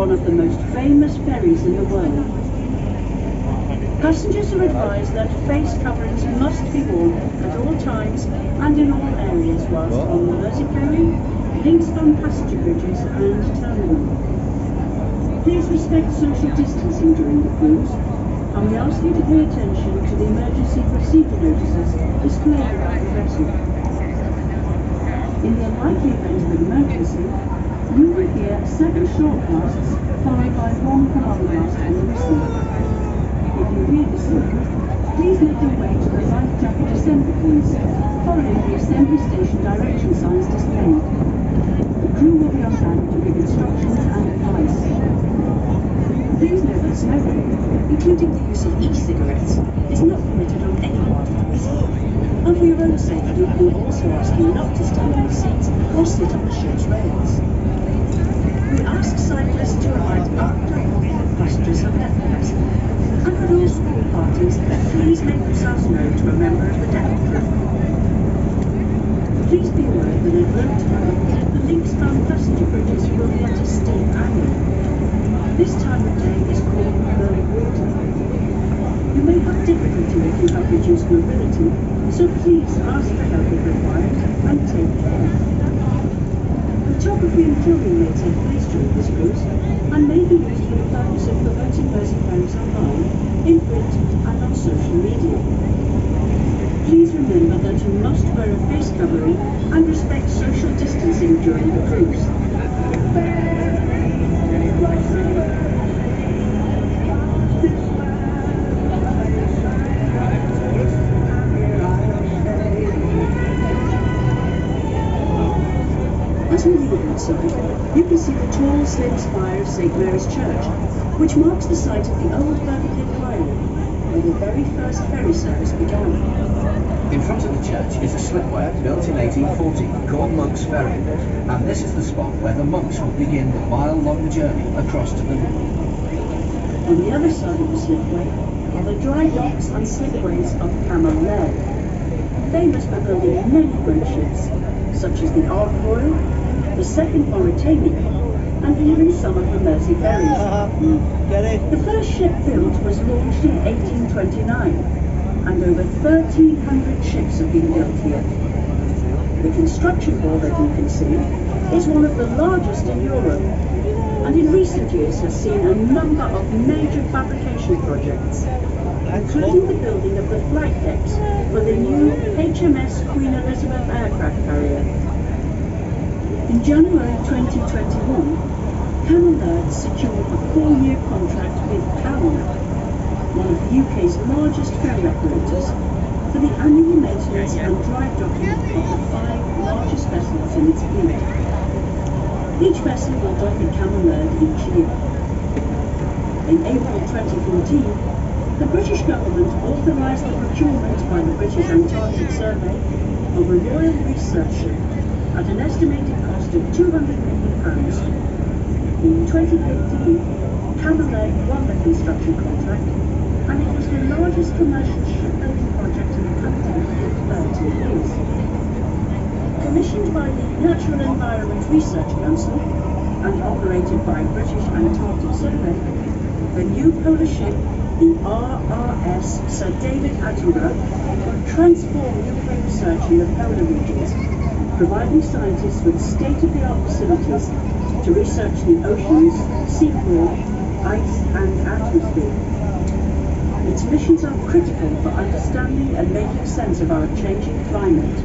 one of the most famous ferries in the world. Passengers are advised that face coverings must be worn at all times and in all areas whilst on the Mersey Ferry, links-bound passenger bridges and terminal. Please respect social distancing during the cruise, and we ask you to pay attention to the emergency procedure notices displayed around the vessel. In the unlikely event of an emergency, you will hear 7 short blasts followed by 1 command blast on the whistle. If you hear the signal, please make your way to the life jacket assembly points, following the assembly station direction signs displayed. The crew will be on hand to give instructions and advice. Please note that smoking, including the use of e-cigarettes, is not permitted on any part of the vessel. And for your own safety, we also ask you not to stand on the seats or sit on the ship's rails. We ask cyclists to remind that passengers have left the vessel. And for all school parties, please make yourselves known to a member of the deck crew. Please be aware that in low tide, the links-bound passenger bridges will be at a steep angle. This time of day is called low water. You may have difficulty if you have reduced mobility, so please ask for help if required and take care. Photography and filming may take place during this cruise and may be used for the purpose of promoting Mersey Ferries online, in print and on social media. Please remember that you must wear a face covering and respect social distancing during the cruise. As we leave Woodside, you can see the tall, slim spire of St Mary's Church, which marks the site of the old Liverpool Pier, where the very first ferry service began. In front of the church is a slipway built in 1840 called Monk's Ferry, and this is the spot where the monks would begin the mile-long journey across to Liverpool. On the other side of the slipway are the dry docks and slipways of Camel Laird, famous for building many great ships, such as the Ark Royal, the Second Mauritania, and even some of the Mersey ferries. The first ship built was launched in 1829, and over 1,300 ships have been built here. The construction hall that you can see is one of the largest in Europe, and in recent years has seen a number of major fabrication projects, including the building of the flight decks for the new HMS Queen Elizabeth aircraft carrier. In January 2021, Camel Laird secured a 4-year contract with Powell, one of the UK's largest ferry operators, for the annual maintenance and dry docking of the 5 largest vessels in its fleet. Each vessel will dock at Camel Laird each year. In April 2014, the British government authorised the procurement by the British Antarctic Survey of a Royal Research Ship at an estimated cost of £200 million. In 2015, Camel Laird won the construction contract, and it was the largest commercial shipbuilding project in the country for 30 years. Commissioned by the Natural Environment Research Council and operated by British Antarctic Survey, the new polar ship, the RRS Sir David Attenborough, will transform UK research in the polar regions, providing scientists with state-of-the-art facilities to research the oceans, seafloor, ice and atmosphere. Its missions are critical for understanding and making sense of our changing climate.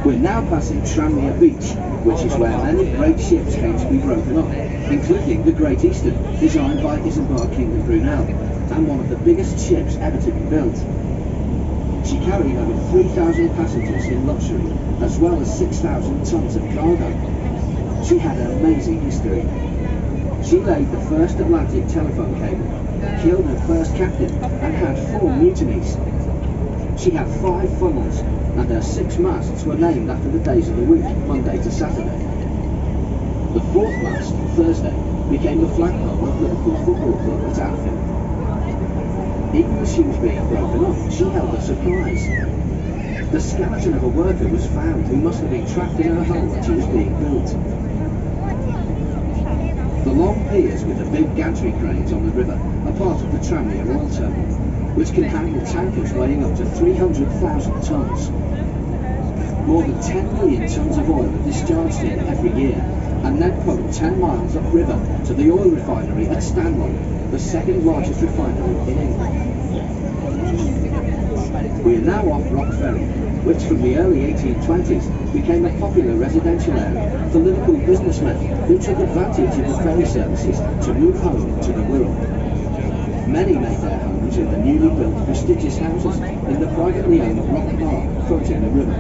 We're now passing Tranmere Beach, which is where many great ships came to be broken up, including the Great Eastern, designed by Isambard King of Brunel, and one of the biggest ships ever to be built. She carried over 3,000 passengers in luxury, as well as 6,000 tons of cargo. She had an amazing history. She laid the first Atlantic telephone cable, killed her first captain, and had 4 mutinies. She had 5 funnels, and her 6 masts were named after the days of the week, Monday to Saturday. The 4th mast, Thursday, became the flagpole of Liverpool Football Club at Anfield. Even as she was being broken up, she held a surprise. the skeleton of a worker was found who must have been trapped in her hull when she was being built. The long piers with the big gantry cranes on the river are part of the Tranmere oil terminal, which can handle tankers weighing up to 300,000 tonnes. More than 10 million tonnes of oil are discharged here every year, and then pumped 10 miles upriver to the oil refinery at Stanwell, the second largest refinery in England. We are now off Rock Ferry, which from the early 1820s became a popular residential area for Liverpool businessmen who took advantage of the ferry services to move home to the Wirral. Many made their homes in the newly built prestigious houses in the privately owned Rock Park fronting the river.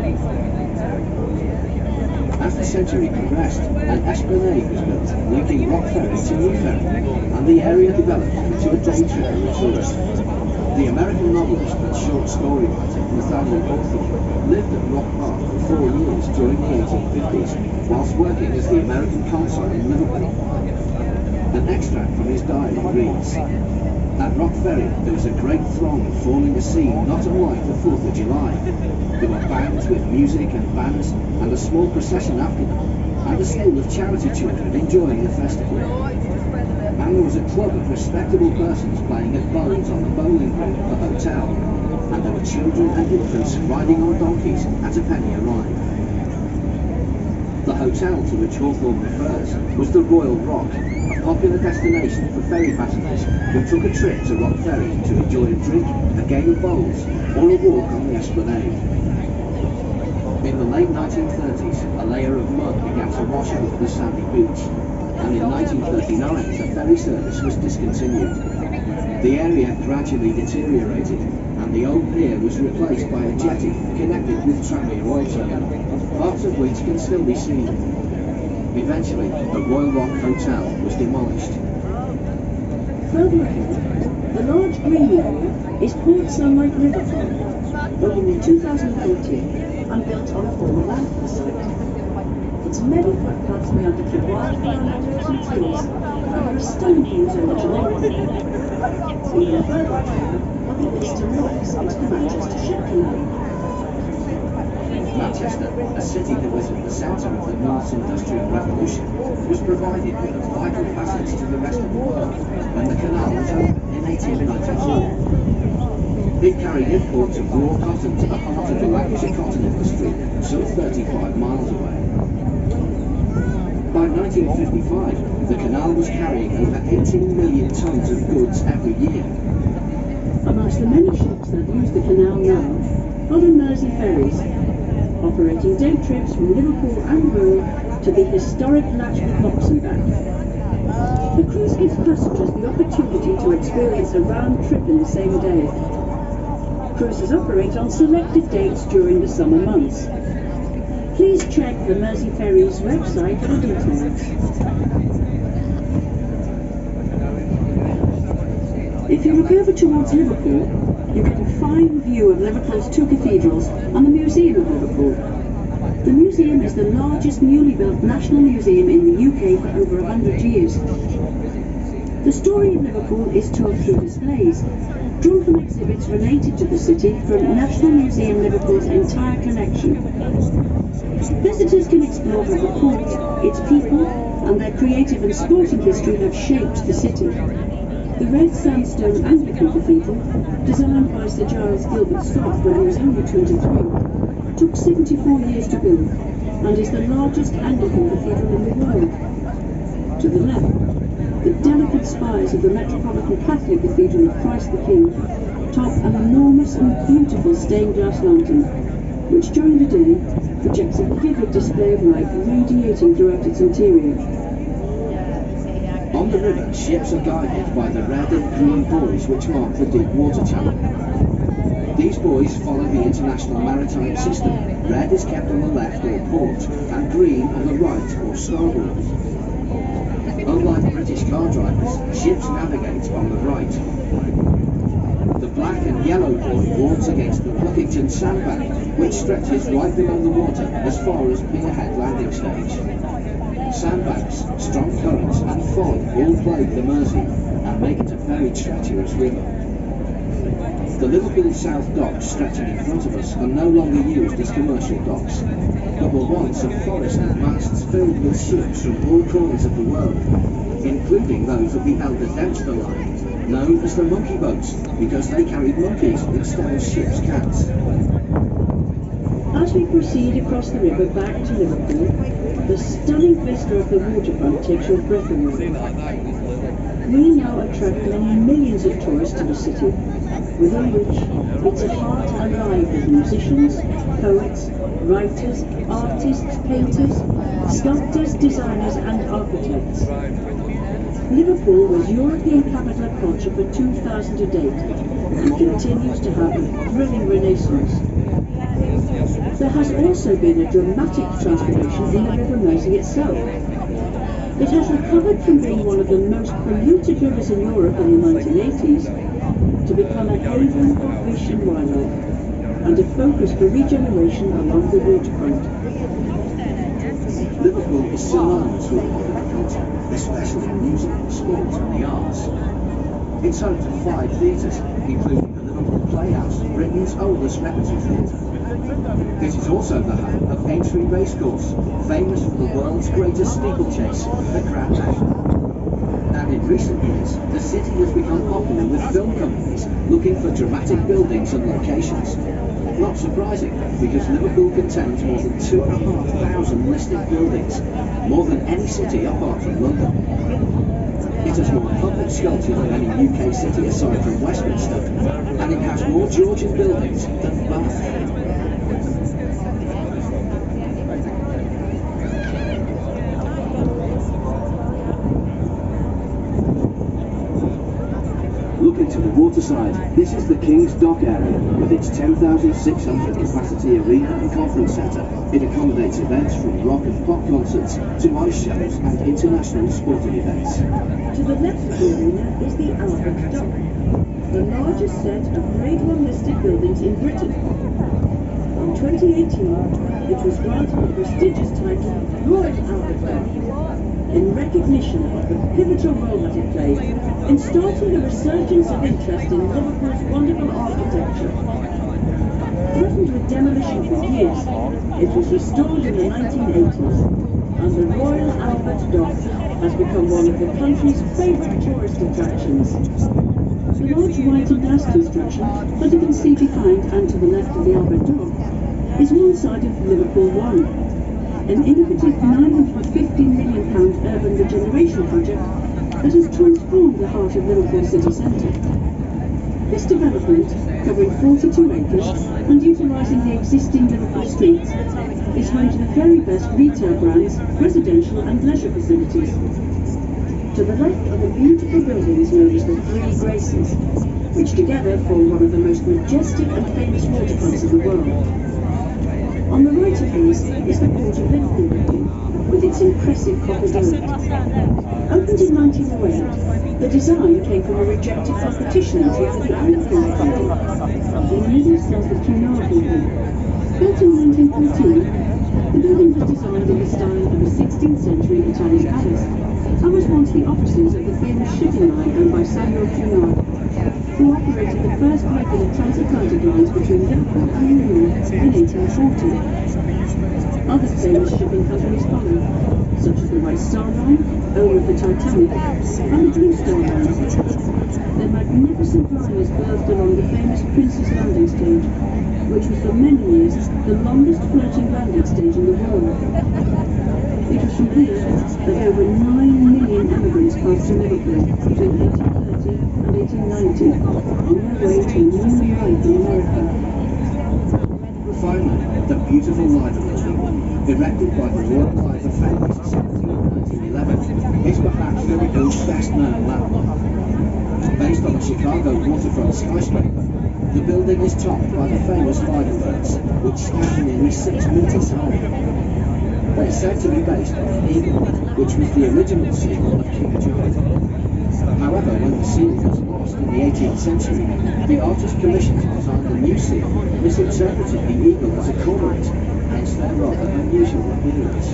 As the century progressed, an esplanade was built linking Rock Ferry to New Ferry, and the area developed into a day tripper resort. The American novelist and short story writer Nathaniel Hawthorne lived at Rock Park for 4 years during the 1850s, whilst working as the American consul in Liverpool. An extract from his diary reads, "At Rock Ferry there was a great throng forming a scene not unlike the 4th of July. There were bands with music and bands, and a small procession after them, and a school of charity children enjoying the festival. And there was a club of respectable persons playing at bowls on the bowling green of the hotel, and there were children and infants riding on donkeys at a penny a ride." The hotel to which Hawthorne refers was the Royal Rock, a popular destination for ferry passengers who took a trip to Rock Ferry to enjoy a drink, a game of bowls, or a walk on the esplanade. In the late 1930s, a layer of mud began to wash over the sandy beach, and in 1939 the ferry service was discontinued. The area gradually deteriorated, and the old pier was replaced by a jetty connected with Tranmere oil terminal, parts of which can still be seen. Eventually, the Royal Rock Hotel was demolished. Further ahead, the large green area is Port Sunlight Riverfront, opened in 2014 and built on a former landfill site. Its many footpaths meander through wildflower meadows and trees, and there are stunning views over the lake. Even further ahead are the eastern locks into the Manchester Ship Canal. Manchester, a city that was at the centre of the North's Industrial Revolution, was provided with a vital passage to the rest of the world when the canal was opened in 1894. It carried imports of raw cotton to the heart of the Lancashire cotton industry, some 35 miles away. By 1955, the canal was carrying over 18 million tonnes of goods every year. Amongst the many ships that use the canal now are the Mersey Ferries, operating day trips from Liverpool and Wirral to the historic Latchford Locks and back. The cruise gives passengers the opportunity to experience a round trip in the same day. Cruises operate on selected dates during the summer months. Please check the Mersey Ferries website for details. If you look over towards Liverpool, you get a fine view of Liverpool's 2 cathedrals and the Museum of Liverpool. The museum is the largest newly built national museum in the UK for over 100 years. The story of Liverpool is told through displays, drawn from exhibits related to the city from National Museum Liverpool's entire collection. Visitors can explore how the port, its people, and their creative and sporting history have shaped the city. The red sandstone Anglican Cathedral, designed by Sir Giles Gilbert Scott when he was only 23, took 74 years to build and is the largest Anglican cathedral in the world. To the left, the delicate spires of the Metropolitan Catholic Cathedral of Christ the King top an enormous and beautiful stained glass lantern, which during the day projects a vivid display of light radiating throughout its interior. On the river, ships are guided by the red and green buoys which mark the deep water channel. These buoys follow the international maritime system. Red is kept on the left or port, and green on the right or starboard. Unlike British car drivers, ships navigate on the right. The black and yellow buoy warns against the Buckington sandbank, which stretches right below the water as far as Pier landing stage. Sandbanks, strong currents and fog all plague the Mersey and make it a very treacherous river. The Liverpool South docks stretching in front of us are no longer used as commercial docks, but were once a forest of masts filled with ships from all corners of the world, including those of the Elder Dempster line, known as the monkey boats, because they carried monkeys instead of ships' cats. As we proceed across the river back to Liverpool, the stunning vista of the waterfront takes your breath away. We now attract many millions of tourists to the city, within which it's a heart alive with musicians, poets, writers, artists, painters, sculptors, designers and architects. Liverpool was European capital of culture for 2000 to date and continues to have a thrilling renaissance. There has also been a dramatic transformation in the River Mersey itself. It has recovered from being one of the most polluted rivers in Europe in the 1980s to become a haven for fish and wildlife and a focus for regeneration along the waterfront. Liverpool is synonymous with popular culture, especially music, sport and the arts. It's home to 5 theatres, including the Liverpool Playhouse, Britain's oldest repertory theatre. It is also the home of Aintree Racecourse, famous for the world's greatest steeplechase, the Crown Jewel. And in recent years, the city has become popular with film companies looking for dramatic buildings and locations. Not surprising, because Liverpool contains more than 2,500 listed buildings, more than any city apart from London. It has more public sculpture than any UK city aside from Westminster, and it has more Georgian buildings than Bath. Looking to the waterside, this is the King's Dock area with its 10,600 capacity arena and conference centre. It accommodates events from rock and pop concerts to ice shows and international sporting events. To the left of the arena is the Albert Dock, the largest set of Grade 1 listed buildings in Britain. In 2018, it was granted the prestigious title Royal Albert Dock, in recognition of the pivotal role that it played in starting the resurgence of interest in Liverpool's wonderful architecture. Threatened with demolition for years, it was restored in the 1980s, and the Royal Albert Dock has become one of the country's favourite tourist attractions. The large white and glass construction that you can see behind and to the left of the Albert Dock is one side of Liverpool One, an innovative £950 million urban regeneration project that has transformed the heart of Liverpool city centre. This development, covering 42 acres and utilising the existing Liverpool streets, is home to the very best retail brands, residential and leisure facilities. To the left are the beautiful buildings known as the Three Graces, which together form one of the most majestic and famous waterfronts in the world. On the right of these is the Port of Liverpool building, with its impressive copper dome. Opened in 1908, the design came from a rejected competition entry for the Liverpool building. In the middle stands the Cunard building. Built in 1914, the building was designed in the style of a 16th century Italian palace, and was once the offices of the famous shipping line owned by Samuel Cunard, who operated the first regular transatlantic lines between Liverpool and New York in 1840. Other famous shipping companies followed, such as the White Star Line, owner of the Titanic, and the Blue Star Line. Their magnificent line is birthed along the famous Prince's Landing Stage, which was for many years the longest floating landing stage in the world. It was from here that over 9 million emigrants passed through Liverpool between 1830 and 1890 on their way to a new life in America. Finally, the beautiful Liver building, erected by the Royal Liver Ferry in 1911, is perhaps Liverpool's best-known landmark. Based on a Chicago waterfront skyscraper, the building is topped by the famous Liver Ferries, which stand nearly 6 meters high. They're said to be based on the eagle, which was the original seal of King George. However, when the seal was lost in the 18th century, the artist commissioned to design the new seal misinterpreted the eagle as a cormorant, hence their rather unusual appearance.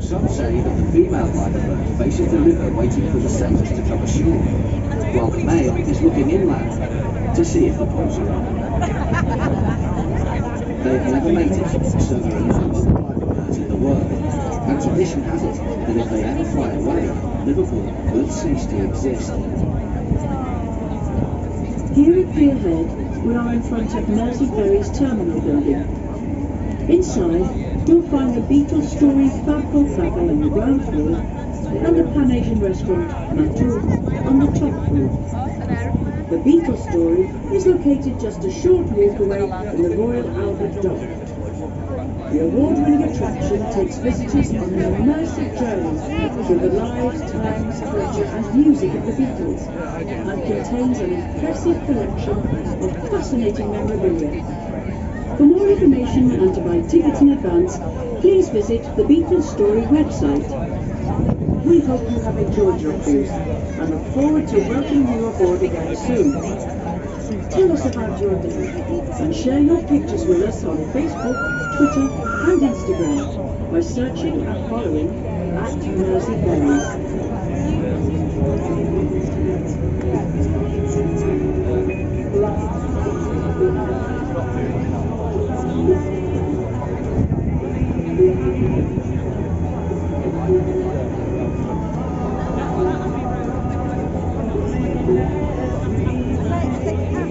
Some say that the female lifeboat faces the river waiting for the sailors to come ashore, while the male is looking inland to see if the poles are up. They've never mated, so there are no other lifeboats in the world, and tradition has it that if they ever fly away, Liverpool will cease to exist. Here at Pier Head, we are in front of Mersey Ferries terminal building. Inside, you'll find the Beatles Story Fabful Cafe on the ground floor and the Pan-Asian restaurant Matur on the top floor. The Beatles Story is located just a short walk away from the Royal Albert Dock. The award-winning attraction takes visitors on an immersive journey through the lives, times, culture and music of the Beatles, and contains an impressive collection of fascinating memorabilia. For more information and to buy tickets in advance, please visit the Beatles Story website. We hope you have enjoyed your cruise and look forward to welcoming you aboard again soon. Tell us about your day and share your pictures with us on Facebook, Twitter and Instagram by searching and following @Mersey Ferries. Let's take